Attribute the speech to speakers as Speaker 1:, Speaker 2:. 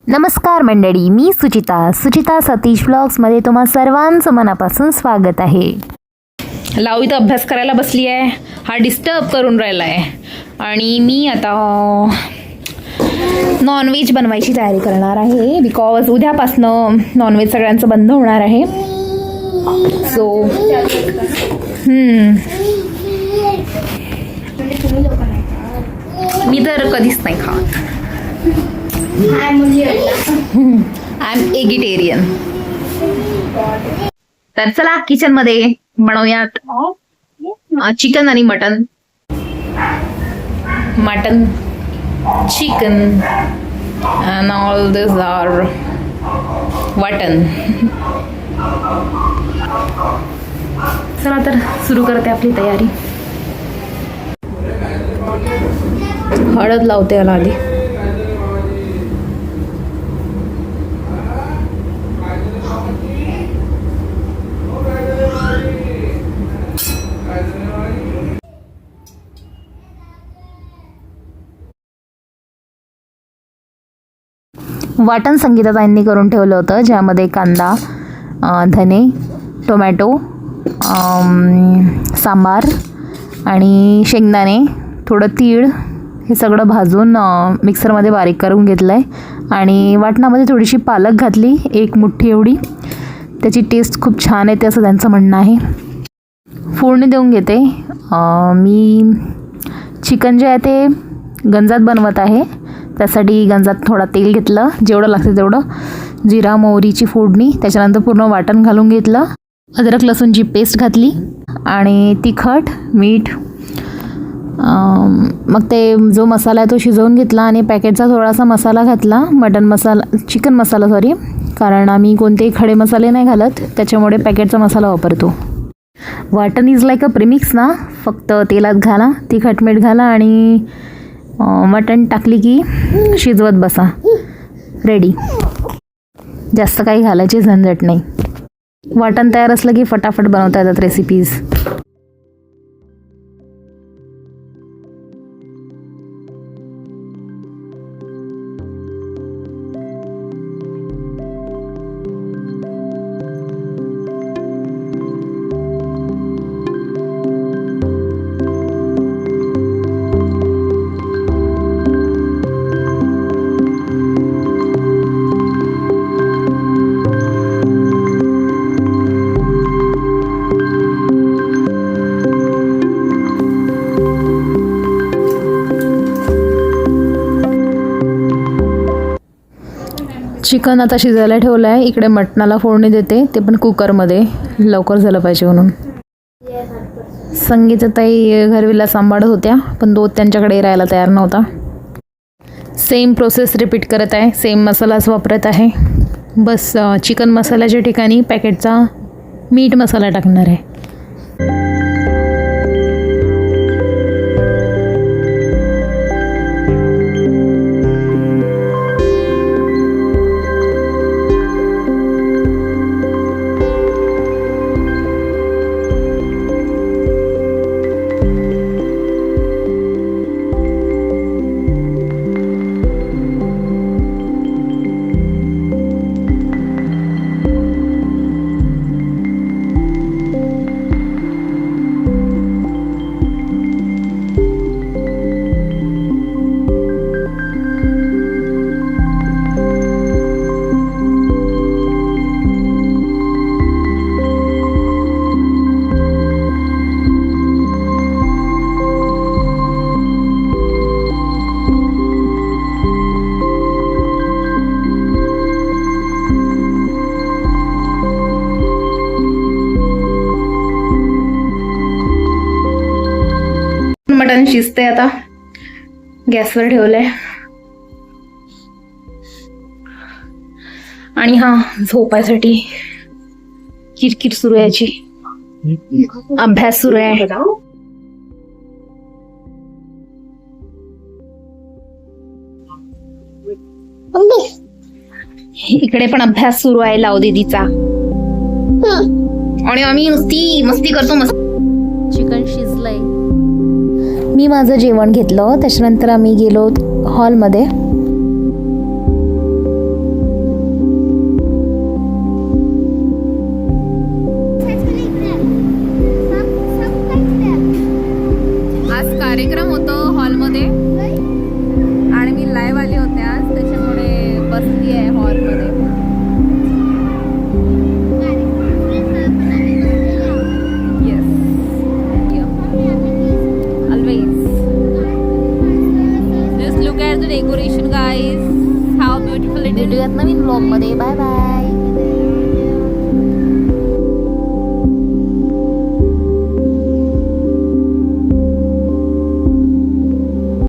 Speaker 1: नमस्कार मंडळी, मी सुचिता सतीश ब्लॉग्समध्ये तुम्हा सर्वांचं मनापासून स्वागत आहे.
Speaker 2: लाव इथं अभ्यास करायला बसली आहे. हा डिस्टर्ब करून राहिला आहे. आणि मी आता नॉनव्हेज बनवायची तयारी करणार आहे. बिकॉज उद्यापासनं नॉनव्हेज सगळ्यांचं बंद होणार आहे. सो मी तर कधीच नाही खात. I'm eggetarian. तर चला किचनमध्ये बनवूयात चिकन आणि mutton chicken and all these are वाटण. चला तर सुरू करते आपली तयारी. हळद लावते याला आधी.
Speaker 1: वाटण संगीताताईंनी करून ठेवलं होतं, ज्यामध्ये कांदा, धने, टोमॅटो, सांबार आणि शेंगदाणे, थोडं तीळ हे सगळं भाजून मिक्सरमध्ये बारीक करून घेतलं आहे. आणि वाटणामध्ये थोडीशी पालक घातली, 1 मुठ्ठी एवढी. त्याची टेस्ट खूप छान येते असं त्यांचं म्हणणं आहे. फोडणी देऊन घेते. मी चिकन जे आहे ते गंजात बनवत आहे. त्यासाठी गंजात थोडा तेल घेतलं, जेवढं लागतं तेवढं. जिरा मोहरीची फोडणी, त्याच्यानंतर पूर्ण वाटण घालून घेतलं. अद्रक लसूणची पेस्ट घातली आणि तिखट, मीठ. मग ते जो मसाला आहे तो शिजवून घेतला आणि पॅकेटचा थोडासा मसाला घातला, चिकन मसाला सॉरी, कारण आम्ही कोणतेही खडे मसाले नाही घालत, त्याच्यामुळे पॅकेटचा मसाला वापरतो. वाटण इज लाईक अ प्रीमिक्स ना. फक्त तेलात घाला, तिखट मीठ घाला आणि मटण टाकली की शिजवत बसा. रेडी. जास्त काही घालायची झंझट नाही. वाटण तयार असलं की फटाफट बनवता येतात रेसिपीज. चिकन आता शिजायला ठेवलं आहे. इकडे मटणाला फोडणी देते, ते पण कुकरमध्ये, लवकर झालं पाहिजे म्हणून. संगीताताई घरविला सांभाळत होत्या, पण दूध त्यांच्याकडे राहायला तयार नव्हता. सेम प्रोसेस रिपीट करत आहे, सेम मसालाच वापरत आहे. बस चिकन मसाल्याच्या ठिकाणी पॅकेटचा मीठ मसाला टाकणार आहे.
Speaker 2: मटण शिजते आता. गॅसवर ठेवलंय. आणि झोपायसाठी किरकिर सुरू आहे याची. अभ्यास सुरू आहे. इकडे पण अभ्यास सुरू आहे लाव दीदीचा. आणि आम्ही नुसती मस्ती करतो.
Speaker 1: चिकन शिजलंय. मी माझं जेवण घेतलं, त्याच्यानंतर आम्ही गेलो हॉलमध्ये. कार्यक्रम होतो हॉलमध्ये आणि मी लाईव्ह आली होते आज, त्याच्यामुळे बसली आहे हॉलमध्ये. Yes, always. Just look at the decoration guys, how beautiful it is.
Speaker 2: भेटूयात नवीन ब्लॉगमध्ये. Bye bye.